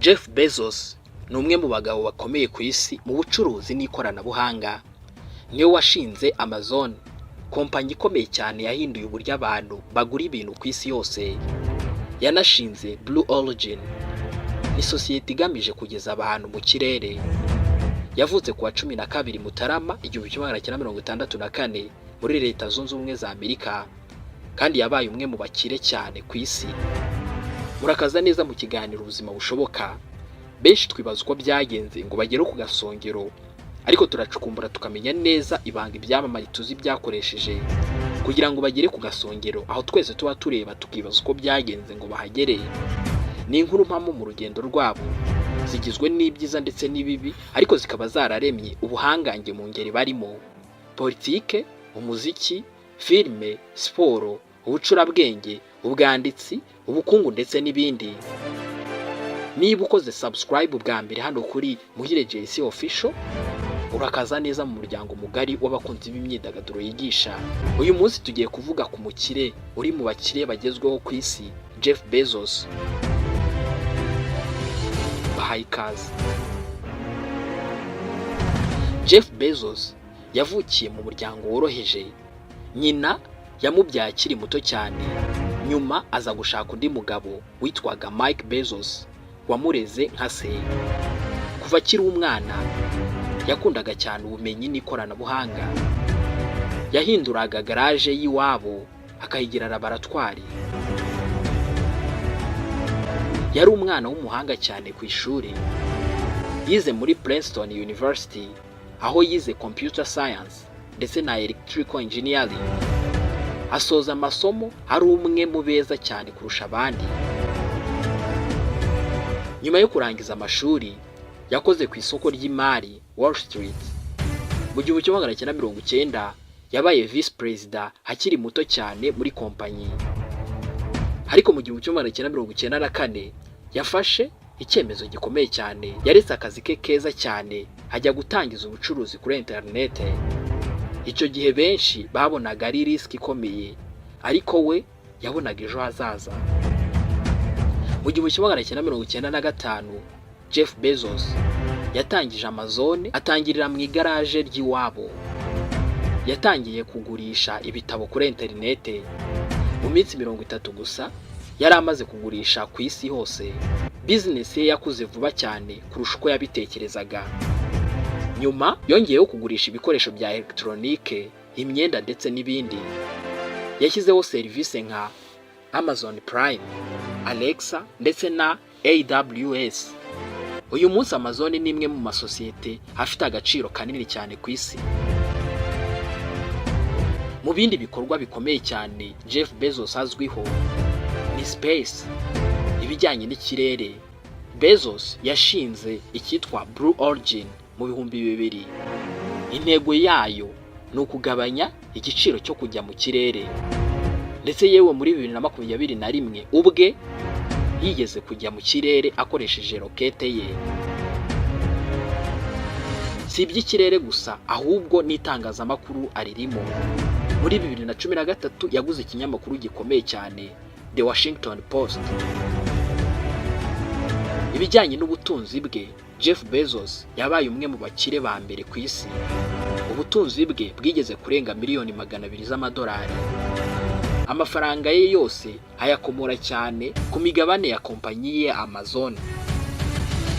Jeff Bezos ni umwe mu bagabo bakomeye ku isi mu bucuruzi n'ikoranabuhanga. Niwe washinze Amazon, kompanyi ikomeye cyane yahinduye uburyo abantu bagura ibintu ku isi yose. Yanashinze Blue Origin, ni sosiyete igamije kugeza abantu mu kirere. Yavutse kuwa 12 Mutarama 1964 muri Leta Zunze Ubumwe za Amerika, kandi yabaye umwe mu bakire cyane ku isi. Murakaza neza mu kiganiro Ubuzima bushoboka. Benshi twibaza uko byagenze ngo bagere ku gasongero, ariko turacukumbura tukamenya neza ibanga ibyamamare tuzi byakoresheje kugira ngo bagere ku gasongero, aho twese tuba tureba tukibaza uko byagenze ngo bahagere. Ni inkuru mpamo mu rugendo rwabo, zigizwe n'ibyiza ndetse n'ibibi, ariko zikaba zararemye ubuhangange mu ngeri barimo: politike, umuziki, filime, siporo, ubucurabwenge, ubwanditsi, ubukungu ndetse n'ibindi. Niba ukoze subscribe bwa mbere hano kuri MUHIRE JC official, urakaza neza mu muryango mugari w'abakunzi b'imyidagaduro yigisha. Uyu munsi tugiye kuvuga ku mukire uri mu bakire bagezweho ku isi, Jeff Bezos. Bahaye ikaze. Jeff Bezos yavukiye mu muryango woroheje. Nyina yamubyaye akiri muto cyane, nyuma aza gushaka undi mugabo witwaga Mike Bezos wamureze nka se. Kuva akiri umwana yakundaga cyane ubumenyi n'ikoranabuhanga. Yahinduraga garage y'iwabo akayigira laboratoire. Yari umwana w'umuhanga cyane ku ishuri. Yize muri Princeton University, aho yize computer science ndetse na electrical engineering. Asoza amasomo ari umwe mu beza cyane kurusha abandi. Nyuma yo kurangiza amashuri, yakoze ku isoko ry'imari Wall Street. Mu 1990 yabaye vice president akiri muto cyane muri kompanyi. Ariko mu 1994 yafashe icyemezo gikomeye cyane. Yaretse akazi ke keza cyane ajya gutangiza ubucuruzi kuri internet. Icyo gihe benshi babonaga ari risk ikomeye, ariko we yabonaga ejo hazaza. Mu 1995 Jeff Bezos yatangije Amazon, atangirira mu igaraje ry'iwabo. Yatangiye kugurisha ibitabo kuri internet. Mu minsi 30 gusa yari amaze kugurisha ku isi hose. Business ye yakuze vuba cyane kurusha uko yabitekerezaga. Nyuma yongeyeho kugurisha ibikoresho bya electronique, imyenda ndetse n'ibindi. Yashyizeho serivisi nka Amazon Prime, Alexa ndetse na AWS. Uyu munsi Amazon ni imwe mu masosiyete afite agaciro kanini cyane ku isi. Mu bindi bikorwa bikomeye cyane Jeff Bezos azwiho ni space, ibijyanye n'ikirere. Bezos yashinze icyitwa Blue Origin mu 2000. Intego yayo ni ukugabanya igiciro cyo kujya mu kirere, ndetse yewe muri 2021 ubwe yigeze kujya mu kirere akoresheje rokete ye. Si iby'ikirere gusa, ahubwo n'itangazamakuru aririmo. Muri 2013 yaguze ikinyamakuru gikomeye cyane, The Washington Post. Ibijyanye n'ubutunzi bwe, Jeff Bezos yabaye umwe mu bakire ba mbere ku isi. Ubutunzi bwe bwigeze kurenga miliyoni 200 z'amadolari. Amafaranga ye yose ayakomora cyane ku migabane ya kompanyi ye Amazon.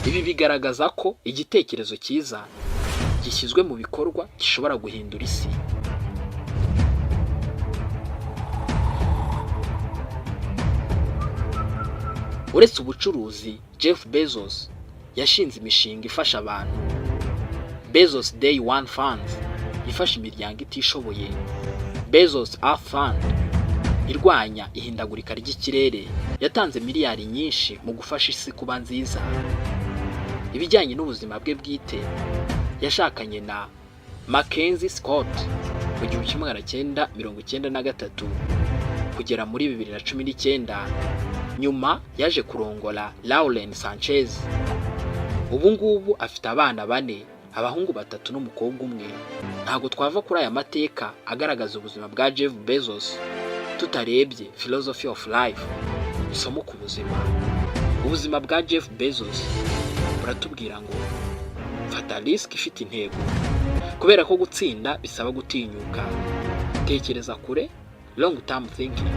Ibi bigaragaza ko igitekerezo cyiza gishyizwe mu bikorwa gishobora guhindura isi. Uretse ubucuruzi, Jeff Bezos yashinze imishinga ifasha abantu. Bezos Day One Fund ifasha imiryango itishoboye. Bezos Earth Fund irwanya ihindagurika ry'ikirere. Yatanze miliyari nyinshi mu gufasha isi kuba nziza. Ibijyanye n'ubuzima bwe bwite, yashakanye na Mackenzie Scott mu 1993 kugera muri 2019. Nyuma yaje kurongora Lauren Sanchez. Ubu ngubu afite abana 4, abahungu 3 n'umukobwa umwe. Ntago twava kuri aya mateka agaragaza ubuzima bwa Jeff Bezos tutarebye philosophy of life, isomo ku buzima. ubuzima bwa Jeff Bezos buratubwira ngo fata risk ifite intego, kubera ko gutsinda bisaba gutinyuka. Tekereza kure, long term thinking.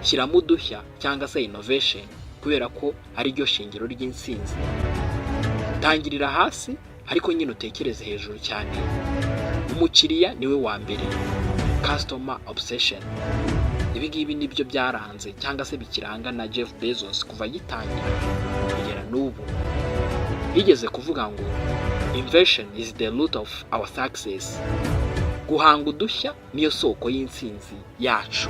Shyiramo udushya cyangwa se innovation, kubera ko ari ryo shingiro ry'intsinzi. Tangirira hasi ariko nyine utekereze hejuru cyane. Umukiriya niwe wa mbere, customer obsession. Ibi ngibi nibyo byaranze cyangwa se bikiranga na Jeff Bezos kuva yitangira kugera n'ubu. Yigeze kuvuga ngo invention is the root of our success. Guhanga udushya niyo soko y'intsinzi yacu.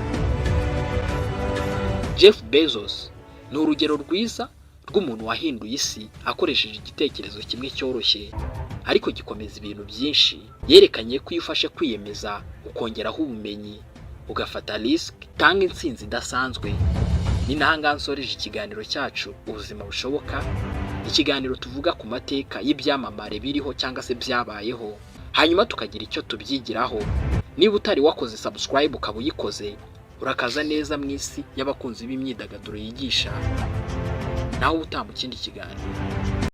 Jeff Bezos ni urugero rwiza rw'umuntu wahinduye isi akoresheje igitekerezo kimwe cyoroshye ariko gikomeza ibintu byinshi. Yerekanye ko iyo ufashe kwiyemeza ukongeraho ubumenyi ugafata risk tanga intsinzi idasanzwe. Ni nahanga nsoreje ikiganiro cyacu ubuzima bushoboka, ikiganiro tuvuga ku mateka y'ibyamamare biriho cyangwa se byabayeho, hanyuma tukagira icyo tubyigiraho. Niba utari wakoze subscribe ukaba uyikoze, urakaza neza mu isi y'abakunzi b'imyidagaduro yigisha. Naho utamu kindi kiganiro.